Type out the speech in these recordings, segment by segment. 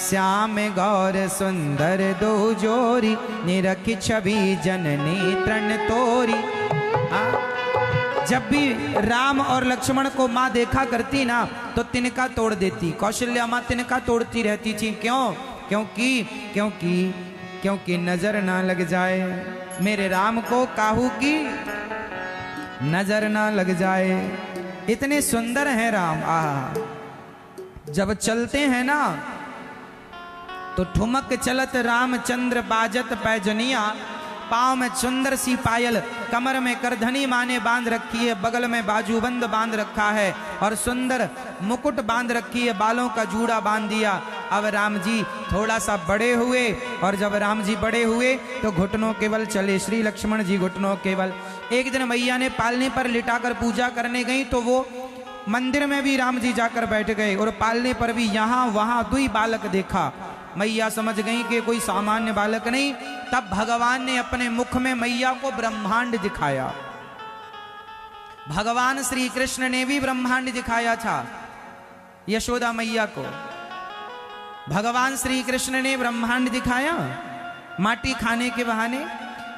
श्याम गौर सुंदर दो जोरी, निरखी छवि जननी तृण तोरी। जब भी राम और लक्ष्मण को माँ देखा करती ना तो तिनका तोड़ देती। कौशल्या माँ तिनका तोड़ती रहती थी। क्यों? क्योंकि नजर ना लग जाए मेरे राम को, काहू की नजर ना लग जाए। इतने सुंदर हैं राम। जब चलते हैं ना तो ठुमक चलत रामचंद्र, बाजत पैजनिया, पाँव में सुंदर सी पायल, कमर में करधनी माँ ने बांध रखी है, बगल में बाजूबंद बांध रखा है और सुंदर मुकुट बांध रखी है, बालों का जूड़ा बांध दिया। अब राम जी थोड़ा सा बड़े हुए और जब राम जी बड़े हुए तो घुटनों केवल चले। श्री लक्ष्मण जी घुटनों केवल। एक दिन मैया ने पालने पर लिटाकर पूजा करने गई तो वो मंदिर में भी राम जी जाकर बैठ गए और पालने पर भी यहाँ वहाँ दुई बालक देखा। मैया समझ गई कि कोई सामान्य बालक नहीं। तब भगवान ने अपने मुख में मैया को ब्रह्मांड दिखाया। भगवान श्री कृष्ण ने भी ब्रह्मांड दिखाया था यशोदा मैया को। भगवान श्री कृष्ण ने ब्रह्मांड दिखाया माटी खाने के बहाने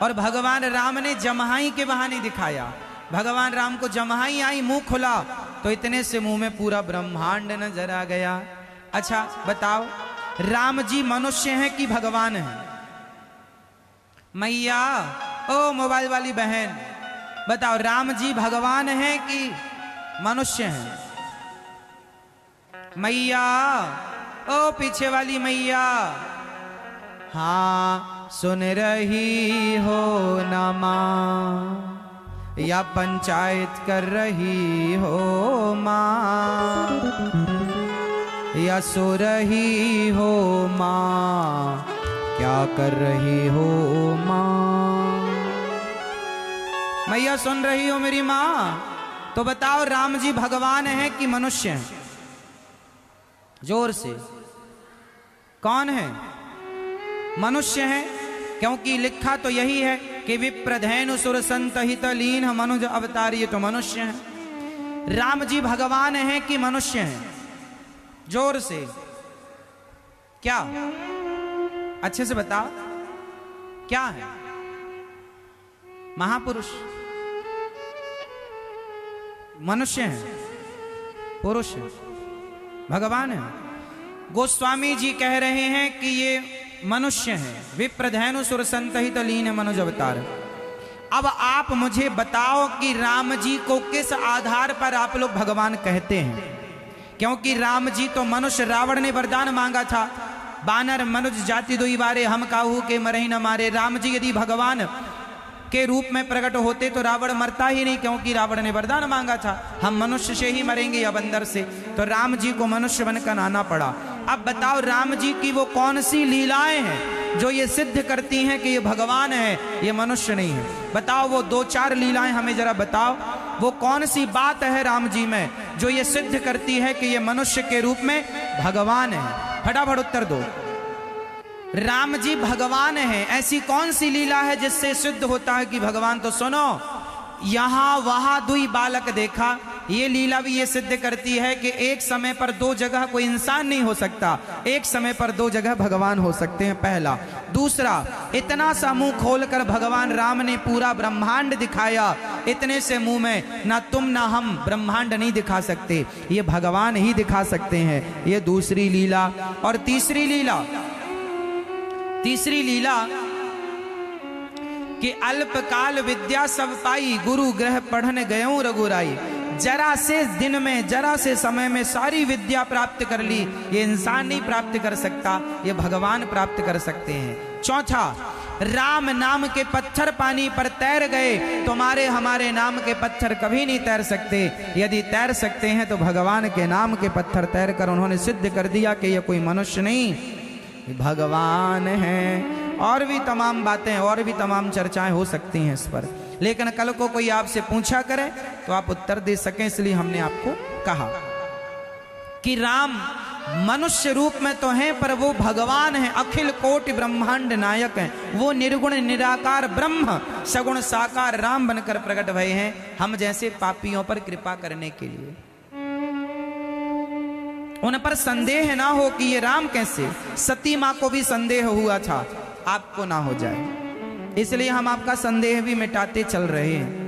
और भगवान राम ने जमहाई के बहाने दिखाया। भगवान राम को जमहाई आई, मुंह खुला तो इतने से मुंह में पूरा ब्रह्मांड नजर आ गया। अच्छा बताओ, राम जी मनुष्य हैं कि भगवान हैं? मैया, ओ मोबाइल वाली बहन बताओ, राम जी भगवान हैं कि मनुष्य हैं? मैया, ओ पीछे वाली मैया, हाँ सुन रही हो ना माँ, या पंचायत कर रही हो माँ, या सो रही हो माँ, क्या कर रही हो माँ? मैया सुन रही हो मेरी माँ? तो बताओ राम जी भगवान हैं कि मनुष्य हैं? जोर से। कौन है? मनुष्य हैं, क्योंकि लिखा तो यही है कि विप्रधेनु सुर संत हित लीन मनुज अवतार, ये तो मनुष्य हैं। राम जी भगवान हैं कि मनुष्य हैं? जोर से। क्या? अच्छे से बताओ क्या है? महापुरुष? मनुष्य हैं? पुरुष है? भगवान है? गोस्वामी जी कह रहे हैं कि ये मनुष्य हैं। विप्रधेनु सुर संत हित लीन मनुज अवतार। अब आप मुझे बताओ कि राम जी को किस आधार पर आप लोग भगवान कहते हैं? क्योंकि राम जी तो मनुष्य, रावण ने वरदान मांगा था, बानर मनुज जाति दुई बारे, हम काहू के मरही न मारे। राम जी यदि भगवान के रूप में प्रकट होते तो रावण मरता ही नहीं, क्योंकि रावण ने वरदान मांगा था हम मनुष्य से ही मरेंगे या बंदर से। तो राम जी को मनुष्य बनकर आना पड़ा। अब बताओ राम जी की वो कौन सी लीलाएं हैं जो ये सिद्ध करती हैं कि ये भगवान है, ये मनुष्य नहीं है? बताओ वो दो चार लीलाएं हमें जरा बताओ। वो कौन सी बात है राम जी में जो ये सिद्ध करती है कि ये मनुष्य के रूप में भगवान है? फटाफट उत्तर दो। राम जी भगवान हैं, ऐसी कौन सी लीला है जिससे सिद्ध होता है कि भगवान? तो सुनो, यहां वहां दुई बालक देखा, ये लीला भी ये सिद्ध करती है कि एक समय पर दो जगह कोई इंसान नहीं हो सकता, एक समय पर दो जगह भगवान हो सकते हैं, पहला। दूसरा, इतना सा मुंह खोलकर भगवान राम ने पूरा ब्रह्मांड दिखाया, इतने से मुंह में ना तुम ना हम ब्रह्मांड नहीं दिखा सकते, ये भगवान ही दिखा सकते हैं। ये दूसरी लीला। और तीसरी लीला कि अल्पकाल विद्या सब पाई, गुरु ग्रह पढ़न गयों रघुराई। जरा से दिन में, जरा से समय में सारी विद्या प्राप्त कर ली। ये इंसान नहीं प्राप्त कर सकता, ये भगवान प्राप्त कर सकते हैं। चौथा, राम नाम के पत्थर पानी पर तैर गए, तुम्हारे हमारे नाम के पत्थर कभी नहीं तैर सकते। यदि तैर सकते हैं तो भगवान के नाम के पत्थर तैर कर उन्होंने सिद्ध कर दिया कि ये कोई मनुष्य नहीं, भगवान हैं। और भी तमाम बातें और भी तमाम चर्चाएं हो सकती हैं इस पर, लेकिन कल को कोई आपसे पूछा करे तो आप उत्तर दे सकें, इसलिए हमने आपको कहा कि राम मनुष्य रूप में तो हैं पर वो भगवान हैं, अखिल कोटि ब्रह्मांड नायक हैं। वो निर्गुण निराकार ब्रह्म सगुण साकार राम बनकर प्रकट भये हैं हम जैसे पापियों पर कृपा करने के लिए। उन पर संदेह ना हो कि ये राम कैसे। सती मां को भी संदेह हुआ था, आपको ना हो जाए, इसलिए हम आपका संदेह भी मिटाते चल रहे हैं।